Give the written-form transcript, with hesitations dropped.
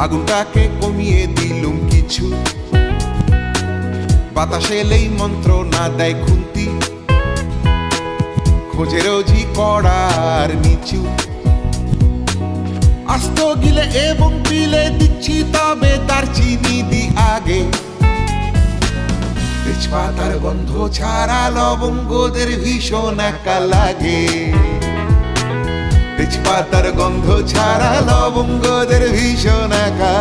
আগুনটাকে কমিয়ে দিলুম কিছু, বাতাসে এলেই মন্ত্র না দেয় খুন্তি, খোঁজে রোজি কড়ার নিচু। আস্ত গিলে এবং পিলে দিচ্ছি তবে দারচিনি দি আগে, তেজপাতার গন্ধ ছাড়া লবঙ্গদের ভীষণ একা লাগে, তেজপাতার গন্ধ ছাড়া লবঙ্গদের ভীষণ একা